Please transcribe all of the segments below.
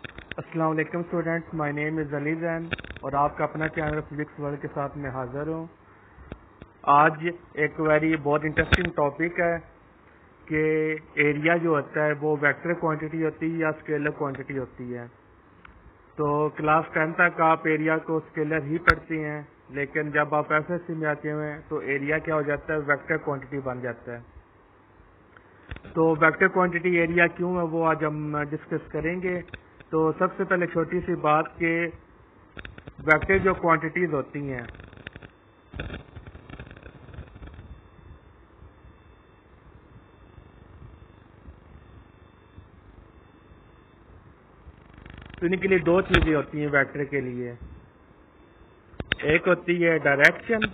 अस्सलाम वालेकुम students, my name is Ali Jain और आपका अपना चैनल फिजिक्स वर्ल्ड के साथ मैं हाजिर हूँ। आज एक बहुत इंटरेस्टिंग टॉपिक है कि एरिया जो होता है वो वेक्टर क्वांटिटी होती है या स्केलर क्वांटिटी होती है। तो क्लास 10 तक आप एरिया को स्केलर ही पढ़ते हैं, लेकिन जब आप एफएससी में आते हैं तो एरिया क्या हो जाता है, वेक्टर क्वांटिटी बन जाता है। तो वेक्टर क्वांटिटी एरिया क्यों है वो आज हम डिस्कस करेंगे। तो सबसे पहले छोटी सी बात कि वेक्टर जो क्वांटिटीज होती हैं तो इनके लिए दो चीजें होती हैं वेक्टर के लिए। एक होती है डायरेक्शन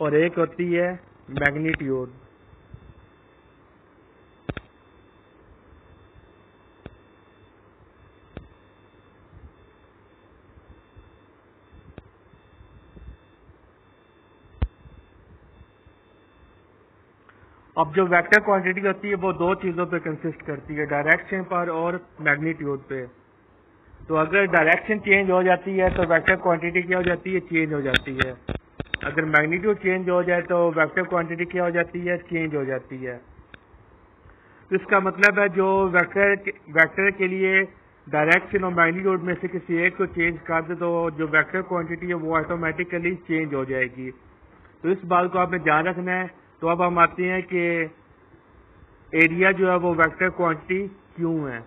और एक होती है मैग्नीट्यूड। अब जो वेक्टर क्वांटिटी होती है वो दो चीजों पे कंसिस्ट करती है, डायरेक्शन पर और मैग्नीट्यूड पे। तो अगर डायरेक्शन चेंज हो जाती है तो वेक्टर क्वांटिटी क्या हो जाती है, चेंज हो जाती है। अगर मैग्नीट्यूड चेंज हो जाए तो वेक्टर क्वांटिटी क्या हो जाती है, चेंज हो जाती है। तो इसका मतलब है जो वेक्टर के लिए डायरेक्शन और मैग्नीट्यूड में से किसी एक को चेंज कर दे तो जो वेक्टर क्वांटिटी है वो ऑटोमेटिकली चेंज हो जाएगी। तो इस बात को आपने ध्यान रखना है। तो अब हम आते हैं कि एरिया जो है वो वेक्टर क्वांटिटी क्यों है।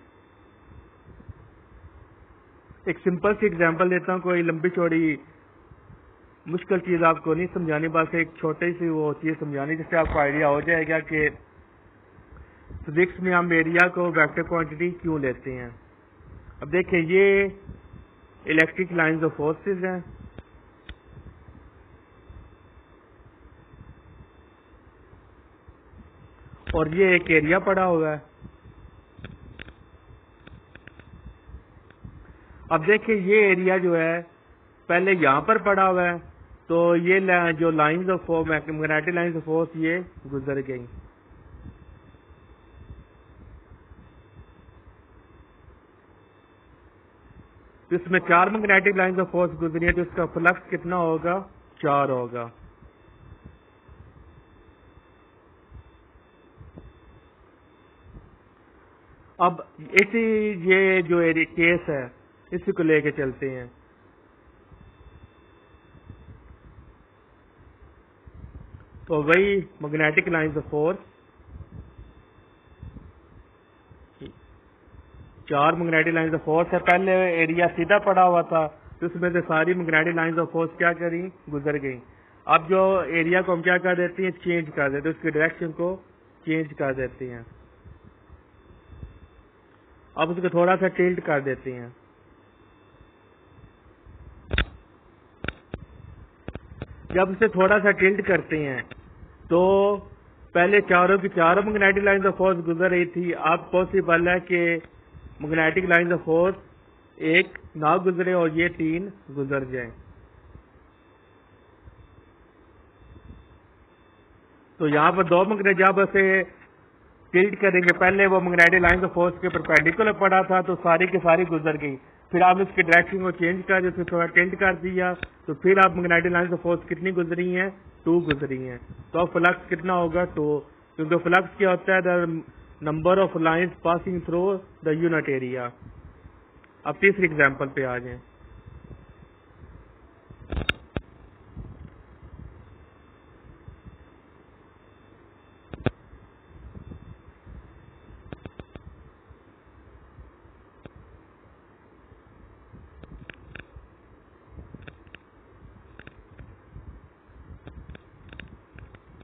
एक सिंपल सी एग्जांपल देता हूँ, कोई लंबी चौड़ी मुश्किल चीज आपको नहीं समझानी, बस एक छोटी सी वो चीज समझानी जिससे आपको आइडिया हो जाएगा कि फिजिक्स में हम एरिया को वेक्टर क्वांटिटी क्यों लेते हैं। अब देखिए, ये इलेक्ट्रिक लाइंस ऑफ फोर्सेस हैं और ये एक एरिया पड़ा हुआ है। अब देखिए, ये एरिया जो है पहले यहाँ पर पड़ा हुआ है, तो ये जो lines of magnetic lines of force ये गुजर गई। तो इसमें 4 मैग्नेटिक लाइंस ऑफ फोर्स गुजरी है, तो इसका फ्लक्स कितना होगा, 4 होगा। अब इसी ये जो केस है इसी को लेके चलते हैं। तो वही magnetic lines of force, 4 magnetic lines of force है। पहले एरिया सीधा पड़ा हुआ था तो उसमें से सारी मैग्नेटिक लाइंस ऑफ फोर्स क्या करी, गुजर गई। अब जो एरिया को हम क्या कर देते हैं, चेंज कर देते हैं, उसकी डायरेक्शन को चेंज कर देते हैं। अब उसको थोड़ा सा टिल्ट कर देते हैं। जब उसे थोड़ा सा टिल्ट करते हैं तो पहले चारों की चारों मैग्नेटिक लाइंस ऑफ फोर्स गुजर रही थी। अब पॉसिबल है कि मैग्नेटिक लाइंस ऑफ फोर्स एक ना गुजरे और ये 3 गुजर जाए। तो यहाँ पर दो मैग्नेट जब उसे टिल्ट करेंगे, पहले वो मैग्नेटिक लाइंस ऑफ फोर्स के परपेंडिकुलर पड़ा था तो सारी की सारी गुजर गई। फिर आप इसकी डायरेक्शन को चेंज कर दिया, फिर थोड़ा टिल्ट कर दिया, तो फिर आप मैग्नेटिक लाइंस ऑफ फोर्स कितनी गुजरी हैं, 2 गुजरी हैं। तो अब फ्लक्स कितना होगा, 2, क्योंकि फ्लक्स क्या होता है, the number of lines passing through the unit area. अब तीसरी एग्जाम्पल पे आ जाए।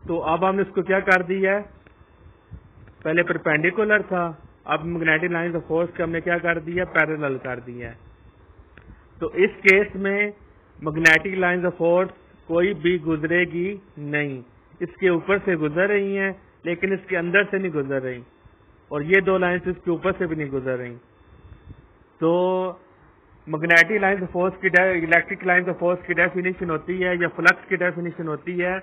तो अब हमने इसको क्या कर दिया है, पहले परपेंडिकुलर था, अब मैग्नेटिक लाइंस ऑफ फोर्स के हमने क्या कर दिया, पैरेलल कर दिया है। तो इस केस में मैग्नेटिक लाइंस ऑफ फोर्स कोई भी गुजरेगी नहीं, इसके ऊपर से गुजर रही हैं लेकिन इसके अंदर से नहीं गुजर रही, और ये 2 लाइंस इसके ऊपर से भी नहीं गुजर रही। तो मैग्नेटिक लाइन्स ऑफ फोर्स की इलेक्ट्रिक लाइन्स ऑफ फोर्स की डेफिनेशन होती है या फ्लक्स की डेफिनेशन होती है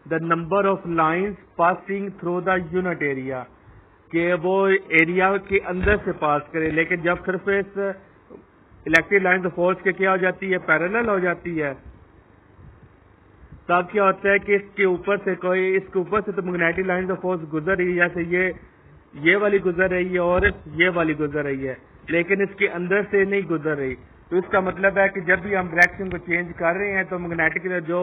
the number of lines passing through the unit area, कि वो एरिया के अंदर से पास करे। लेकिन जब surface electric lines of force के क्या हो जाती है, पैरेलल हो जाती है, तब क्या होता है कि इसके ऊपर से तो मैग्नेटिक लाइन्स ऑफ फोर्स गुजर रही है, जैसे ये वाली गुजर रही है और ये वाली गुजर रही है, लेकिन इसके अंदर से नहीं गुजर रही। तो इसका मतलब है कि जब भी हम डायरेक्शन को चेंज कर रहे हैं तो मैग्नेटिक जो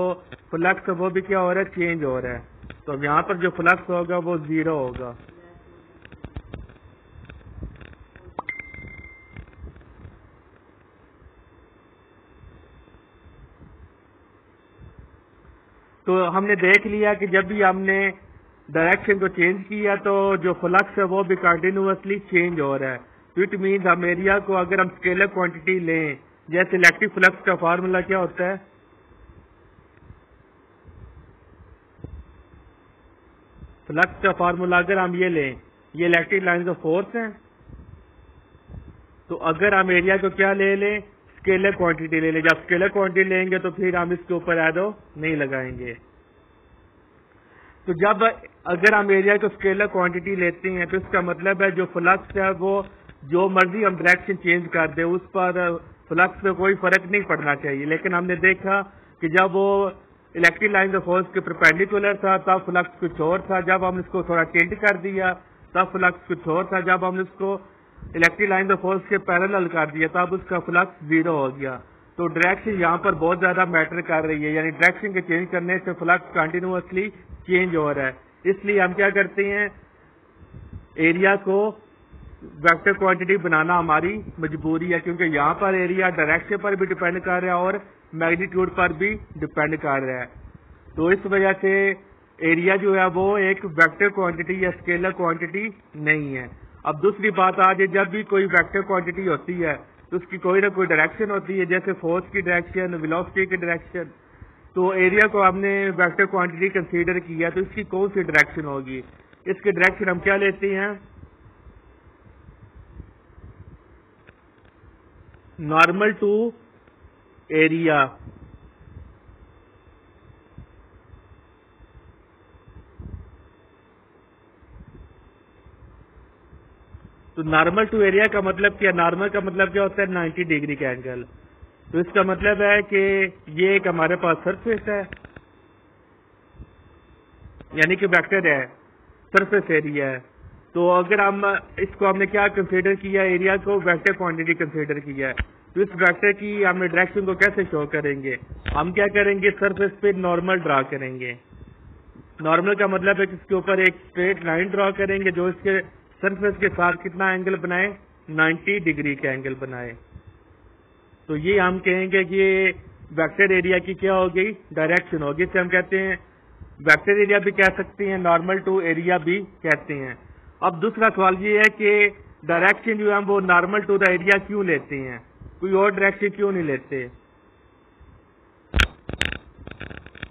फ्लक्स है वो भी क्या हो रहा है, चेंज हो रहा है। तो यहाँ पर जो फ्लक्स होगा वो 0 होगा। तो हमने देख लिया कि जब भी हमने डायरेक्शन को चेंज किया तो जो फ्लक्स है वो भी कंटिन्यूअसली चेंज हो रहा है। तो इट मीन्स हम एरिया को अगर हम स्केलर क्वांटिटी लें, जैसे इलेक्ट्रिक फ्लक्स का फार्मूला क्या होता है, फ्लक्स का फार्मूला अगर हम ये लें, ये इलेक्ट्रिक लाइन्स ऑफ फोर्स हैं, तो अगर हम एरिया को क्या ले लें, स्केलर क्वांटिटी ले लें। जब स्केलर क्वांटिटी लेंगे तो फिर हम इसके ऊपर एरो नहीं लगाएंगे। तो जब अगर हम एरिया को स्केलर क्वांटिटी लेते हैं तो इसका मतलब है जो फ्लक्स है वो जो मर्जी हम डायरेक्शन चेंज कर दे उस पर फ्लक्स पे कोई फर्क नहीं पड़ना चाहिए। लेकिन हमने देखा कि जब वो इलेक्ट्रिक लाइन ऑफ फोर्स के परपेंडिकुलर था तब फ्लक्स कुछ और था, जब हमने इसको थोड़ा टिल्ट कर दिया तब फ्लक्स कुछ और था, जब हमने इसको इलेक्ट्रिक लाइन ऑफ फोर्स के पैरेलल कर दिया तब उसका फ्लक्स 0 हो गया। तो डायरेक्शन यहाँ पर बहुत ज्यादा मैटर कर रही है, यानी डायरेक्शन के चेंज करने से फ्लक्स कंटिन्यूअसली चेंज हो रहा है। इसलिए हम क्या करते हैं, एरिया को वेक्टर क्वांटिटी बनाना हमारी मजबूरी है, क्योंकि यहाँ पर एरिया डायरेक्शन पर भी डिपेंड कर रहा है और मैग्नीट्यूड पर भी डिपेंड कर रहा है। तो इस वजह से एरिया जो है वो एक वेक्टर क्वांटिटी या स्केलर क्वांटिटी नहीं है। अब दूसरी बात आज है, जब भी कोई वेक्टर क्वांटिटी होती है तो उसकी कोई ना कोई डायरेक्शन होती है, जैसे फोर्स की डायरेक्शन, वेलोसिटी की डायरेक्शन। तो एरिया को हमने वेक्टर क्वांटिटी कंसीडर किया तो इसकी कौन सी डायरेक्शन होगी, इसकी डायरेक्शन हम क्या लेते हैं, नॉर्मल टू एरिया। तो नॉर्मल टू एरिया का मतलब क्या, नॉर्मल का मतलब क्या होता है, 90 डिग्री का एंगल। तो इसका मतलब है कि ये एक हमारे पास सरफेस है, यानी कि वेक्टर है, सरफेस एरिया है। तो अगर हम इसको हमने क्या कंसीडर किया, एरिया को वेक्टर क्वांटिटी कंसीडर किया है, तो इस वेक्टर की हमने डायरेक्शन को कैसे शो करेंगे, हम क्या करेंगे, सरफेस पे नॉर्मल ड्रा करेंगे। नॉर्मल का मतलब है कि इसके ऊपर एक स्ट्रेट लाइन ड्रा करेंगे जो इसके सरफेस के साथ कितना एंगल बनाए, 90 डिग्री का एंगल बनाए। तो ये हम कहेंगे कि ये वेक्टर एरिया की क्या होगी, डायरेक्शन होगी। इसे हम कहते हैं वेक्टर एरिया भी कह सकते हैं, नॉर्मल टू एरिया भी कहते हैं। अब दूसरा सवाल ये है कि डायरेक्शन जो है वो नॉर्मल टू द एरिया क्यों लेते हैं, कोई और डायरेक्शन क्यों नहीं लेते।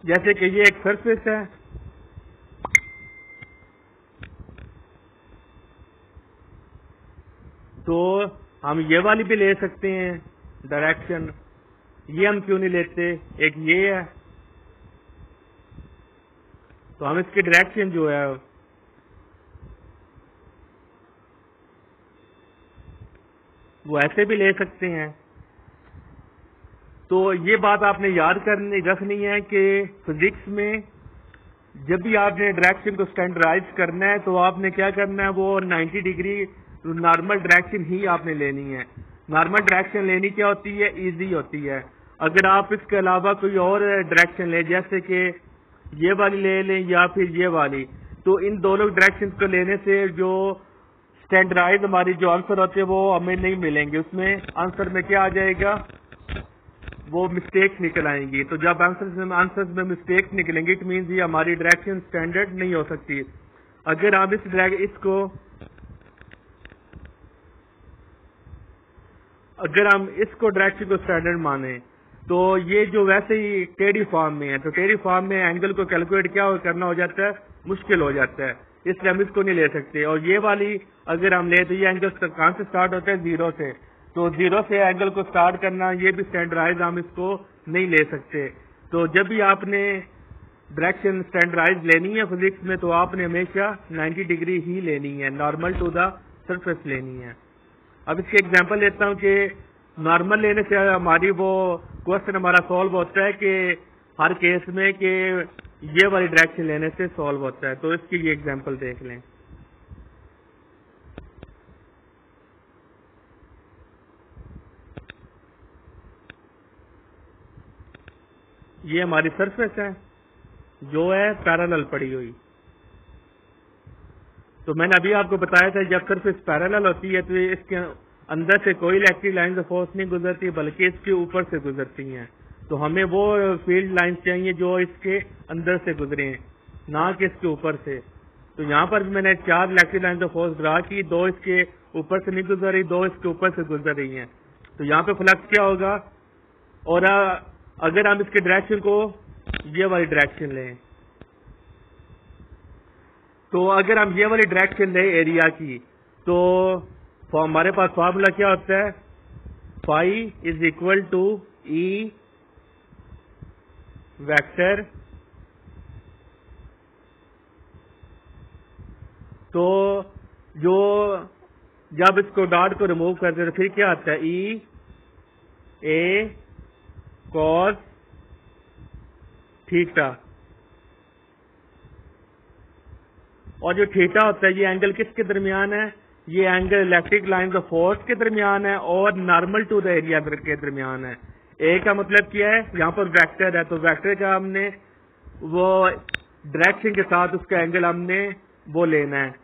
जैसे कि ये एक सरफेस है, तो हम ये वाली भी ले सकते हैं डायरेक्शन, ये हम क्यों नहीं लेते, एक ये है। तो हम इसकी डायरेक्शन जो है वो ऐसे भी ले सकते हैं। तो ये बात आपने याद रखनी है कि फिजिक्स में जब भी आपने डायरेक्शन को स्टैंडर्डाइज करना है तो आपने क्या करना है, वो 90 डिग्री नॉर्मल डायरेक्शन ही आपने लेनी है। नॉर्मल डायरेक्शन लेनी क्या होती है, इजी होती है। अगर आप इसके अलावा कोई और डायरेक्शन ले, जैसे कि ये वाली ले लें या फिर ये वाली, तो इन दोनों डायरेक्शन को लेने से जो स्टैंडर्डाइज हमारी जो आंसर होते हैं वो हमें नहीं मिलेंगे। उसमें आंसर में क्या आ जाएगा, वो मिस्टेक्स निकल आएंगी। तो जब आंसर में मिस्टेक्स निकलेंगी इट मीन्स ये हमारी डायरेक्शन स्टैंडर्ड नहीं हो सकती। अगर आप अगर हम इसको डायरेक्शन को स्टैंडर्ड माने तो ये जो वैसे ही टेढ़ी फॉर्म में है, तो टेढ़ी फॉर्म में एंगल को कैलकुलेट क्या करना हो जाता है, मुश्किल हो जाता है, इसलिए हम इसको नहीं ले सकते। और ये वाली अगर हम ले तो ये एंगल कहाँ से स्टार्ट होता है, 0 से। तो जीरो से एंगल को स्टार्ट करना ये भी स्टैंडर्डाइज हम इसको नहीं ले सकते। तो जब भी आपने डायरेक्शन स्टैंडर्डाइज लेनी है फिजिक्स में तो आपने हमेशा 90 डिग्री ही लेनी है, नॉर्मल टू द सरफेस लेनी है। अब इसके एग्जांपल लेता हूँ कि नॉर्मल लेने से हमारी वो क्वेश्चन हमारा सॉल्व होता है कि हर केस में कि ये वाली डायरेक्शन लेने से सॉल्व होता है। तो इसकी ये एग्जांपल देख लें। ये हमारी सरफेस है जो है पैरेलल पड़ी हुई। तो मैंने अभी आपको बताया था जब सरफेस पैरेलल होती है तो इसके अंदर से कोई इलेक्ट्रिक लाइन ऑफ फोर्स नहीं गुजरती बल्कि इसके ऊपर से गुजरती हैं। तो हमें वो फील्ड लाइंस चाहिए जो इसके अंदर से गुजरे ना कि इसके ऊपर से। तो यहाँ पर भी मैंने 4 electric lines of force draw की, 2 इसके ऊपर से नहीं गुजर रही, 2 इसके ऊपर से गुजर रही हैं। तो यहाँ पे फ्लक्स क्या होगा, और अगर हम इसके डायरेक्शन को ये वाली डायरेक्शन लें तो अगर हम ये वाली डायरेक्शन लें एरिया की तो हमारे पास फार्मूला क्या होता है, phi is equal to E vector. तो जो जब इसको डॉट को रिमूव करते हैं तो फिर क्या आता है, ई ए कॉस थीटा। और जो थीटा होता है ये एंगल किसके दरमियान है, ये angle electric line of force के दरमियान है और नॉर्मल टू द एरिया के दरमियान है। ए का मतलब क्या है, यहाँ पर वेक्टर है तो वेक्टर का हमने वो डायरेक्शन के साथ उसका एंगल हमने वो लेना है।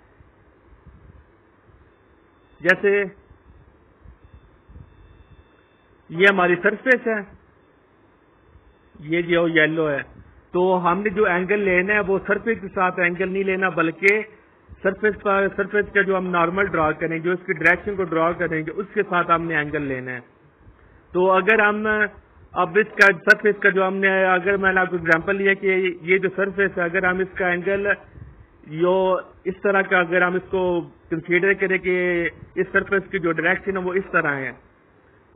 जैसे ये हमारी सरफेस है, ये जो येलो है, तो हमने जो एंगल लेना है वो सरफेस के साथ एंगल नहीं लेना बल्कि सरफेस का जो हम नॉर्मल ड्रॉ करेंगे, जो इसकी डायरेक्शन को ड्रॉ करेंगे उसके साथ हमने एंगल लेना है। तो अगर हम अब इसका सरफेस का जो हमने, अगर मैंने आपको एग्जांपल लिया कि ये जो सरफेस है अगर हम इसका एंगल यो इस तरह का अगर हम इसको कंसीडर करें कि इस सरफेस की जो डायरेक्शन है वो इस तरह है,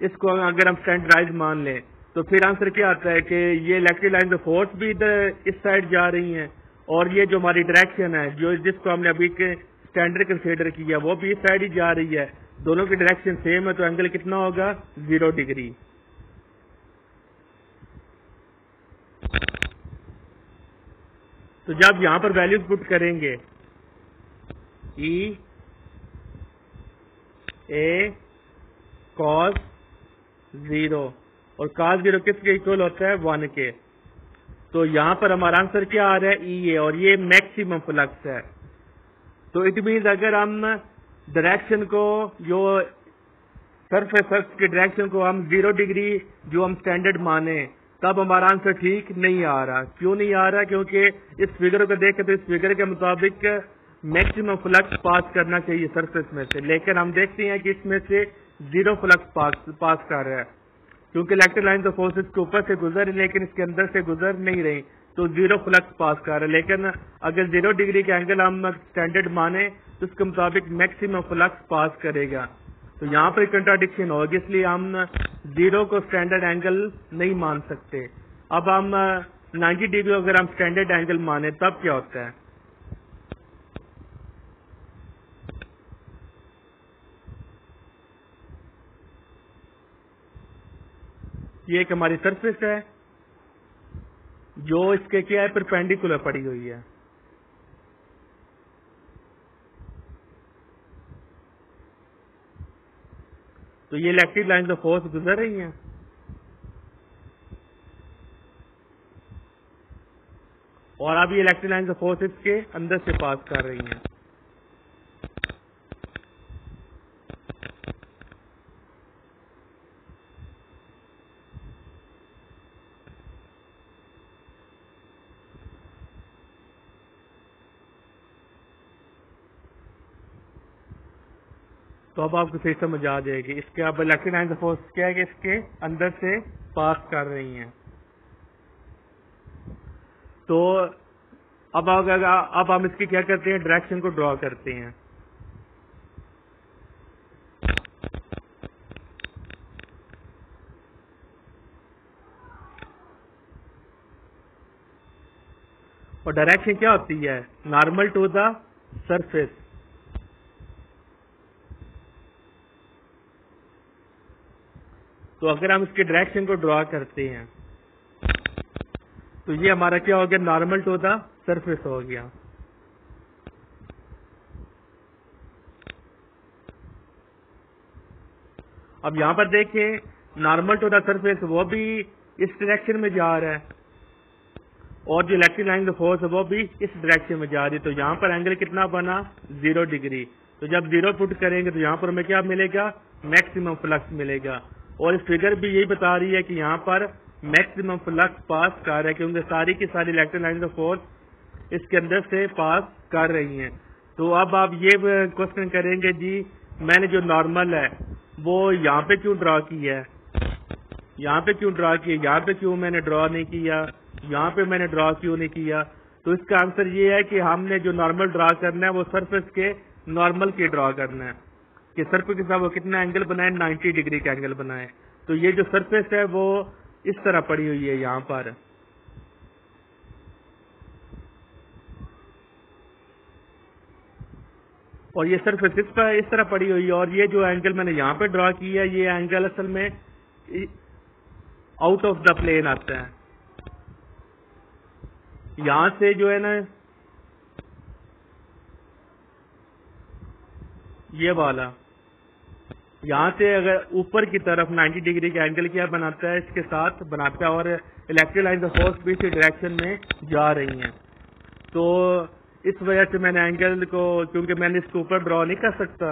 इसको अगर हम स्टैंडर्डाइज मान लें तो फिर आंसर क्या आता है कि ये इलेक्ट्रिक लाइन ऑफ फोर्स भी इधर इस साइड जा रही हैं और ये जो हमारी डायरेक्शन है जो जिसको हमने अभी के स्टैंडर्ड कंसीडर किया वो भी इस साइड ही जा रही है, दोनों की डायरेक्शन सेम है तो एंगल कितना होगा, 0 डिग्री। तो जब यहां पर वैल्यूज पुट करेंगे ई ए कॉस 0 और cos 0 किसके इक्वल होता है, 1 के। तो यहां पर हमारा आंसर क्या आ रहा है, ई ए, और ये मैक्सिमम फ्लक्स है। तो इट मीन्स अगर हम डायरेक्शन को जो सरफेस की डायरेक्शन को हम 0 डिग्री जो हम स्टैंडर्ड माने तब हमारा आंसर ठीक नहीं आ रहा। क्यों नहीं आ रहा, क्योंकि इस फिगर को देखें तो इस फिगर के मुताबिक मैक्सिमम फ्लक्स पास करना चाहिए सरफेस में से, लेकिन हम देखते हैं कि इसमें से 0 फ्लक्स पास कर रहा है क्योंकि इलेक्ट्रिक लाइन ऑफ फोर्सेस के ऊपर से गुजर रही लेकिन इसके अंदर से गुजर नहीं रही, तो 0 फ्लक्स पास कर रहा है। लेकिन अगर 0 डिग्री के एंगल हम स्टैंडर्ड माने तो उसके मुताबिक मैक्सिमम फ्लक्स पास करेगा। तो यहाँ पर कंट्राडिक्शन होगी, इसलिए हम 0 को स्टैंडर्ड एंगल नहीं मान सकते। अब हम 90 डिग्री अगर हम स्टैंडर्ड एंगल माने तब क्या होता है, ये एक हमारी सरफेस है जो इसके क्या है, परपेंडिकुलर पड़ी हुई है। तो ये इलेक्ट्रिक लाइन ऑफ फोर्स गुजर रही हैं और अब ये इलेक्ट्रिक लाइन ऑफ फोर्स इसके अंदर से पास कर रही हैं। तो अब आपको सही समझ आ जाएगी। इसके अब इलेक्ट्रिक लाइन ऑफ फोर्स क्या है कि इसके अंदर से पास कर रही हैं। तो अब हम इसकी क्या करते हैं, डायरेक्शन को ड्रॉ करते हैं। और डायरेक्शन क्या होती है? Normal to the surface. तो अगर हम इसके डायरेक्शन को ड्रॉ करते हैं तो ये हमारा क्या हो गया? नॉर्मल टू द सरफेस हो गया। अब यहां पर देखें, नॉर्मल टू द सरफेस वो भी इस डायरेक्शन में जा रहा है और जो इलेक्ट्रिक लाइन ऑफ फोर्स है वो भी इस डायरेक्शन में जा रही है। तो यहाँ पर एंगल कितना बना? 0 डिग्री। तो जब 0 पुट करेंगे तो यहाँ पर हमें क्या मिलेगा? मैक्सिमम फ्लक्स मिलेगा। और इस फिगर भी यही बता रही है कि यहाँ पर मैक्सिमम फ्लक्स पास कर रहा है, क्योंकि सारी की सारी इलेक्ट्रिक लाइन ऑफ फोर्स इसके अंदर से पास कर रही हैं। तो अब आप ये क्वेश्चन करेंगे, जी मैंने जो नॉर्मल है वो यहाँ पे क्यों ड्रॉ किया है, यहाँ पे क्यों ड्रॉ किया, यहाँ पे क्यों मैंने ड्रॉ नहीं किया, यहाँ पे मैंने ड्रॉ क्यों नहीं किया? तो इसका आंसर ये है कि हमने जो नॉर्मल ड्रॉ करना है वो सरफेस के नॉर्मल की ड्रॉ करना है कि सरफेस के साथ वो कितना एंगल बनाए? 90 डिग्री का एंगल बनाए। तो ये जो सरफेस है वो इस तरह पड़ी हुई है यहाँ पर, और ये सरफेस इस तरह पड़ी हुई है। और ये जो एंगल मैंने यहाँ पे ड्रॉ किया है, ये एंगल असल में आउट ऑफ द प्लेन आता है। यहां से जो है ना, ये वाला यहां से अगर ऊपर की तरफ 90 डिग्री का एंगल क्या बनाता है? इसके साथ बनाता है, और इलेक्ट्रिक लाइन ऑफ फोर्स भी इसी डायरेक्शन में जा रही हैं। तो इस वजह से मैंने एंगल को, क्योंकि मैंने इसके ऊपर ड्रॉ नहीं कर सकता,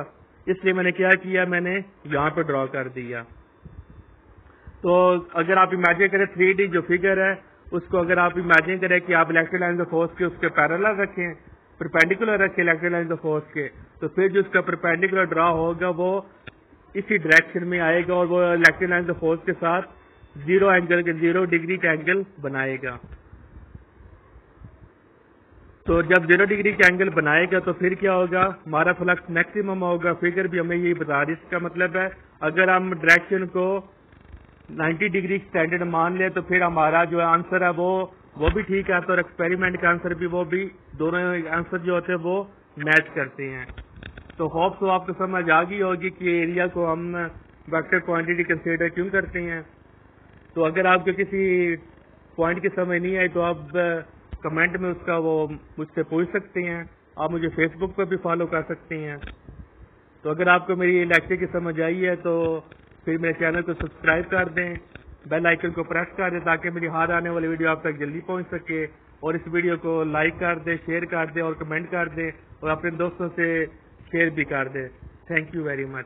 इसलिए मैंने क्या किया? मैंने यहाँ पे ड्रॉ कर दिया। तो अगर आप इमेजिन करें 3D जो फिगर है उसको, अगर आप इमेजिन करें कि आप इलेक्ट्रिक लाइन ऑफ फोर्स के उसके पैरेलल रखें, परपेंडिकुलर रखें इलेक्ट्रिक लाइन ऑफ फोर्स के, तो फिर जो उसका परपेंडिकुलर ड्रॉ होगा वो इसी डायरेक्शन में आएगा और वो इलेक्ट्रिक लाइन ऑफ फोर्स के साथ 0 डिग्री का एंगल बनाएगा। तो जब 0 डिग्री का एंगल बनाएगा तो फिर क्या होगा? हमारा फ्लक्स मैक्सिमम होगा। फिगर भी हमें यही बता रही है। इसका मतलब है अगर हम डायरेक्शन को 90 डिग्री स्टैंडर्ड मान ले तो फिर हमारा जो आंसर है वो भी ठीक आता है, और एक्सपेरिमेंट का आंसर भी, वो भी दोनों आंसर जो होते हैं वो मैच करते हैं। तो होप तो आपको समझ आ गई होगी कि एरिया को हम वेक्टर क्वांटिटी कंसीडर क्यों करते हैं। तो अगर आपको किसी पॉइंट की समझ नहीं आई तो आप कमेंट में उसका वो मुझसे पूछ सकते हैं। आप मुझे फेसबुक पर भी फॉलो कर सकते हैं। तो अगर आपको मेरी लेक्चर की समझ आई है तो फिर मेरे चैनल को सब्सक्राइब कर दें, बेल आइकन को प्रेस कर दें ताकि मेरी हर आने वाली वीडियो आप तक जल्दी पहुंच सके। और इस वीडियो को लाइक कर दें, शेयर कर दें और कमेंट कर दें, और अपने दोस्तों से शेयर भी कर दें। Thank you very much.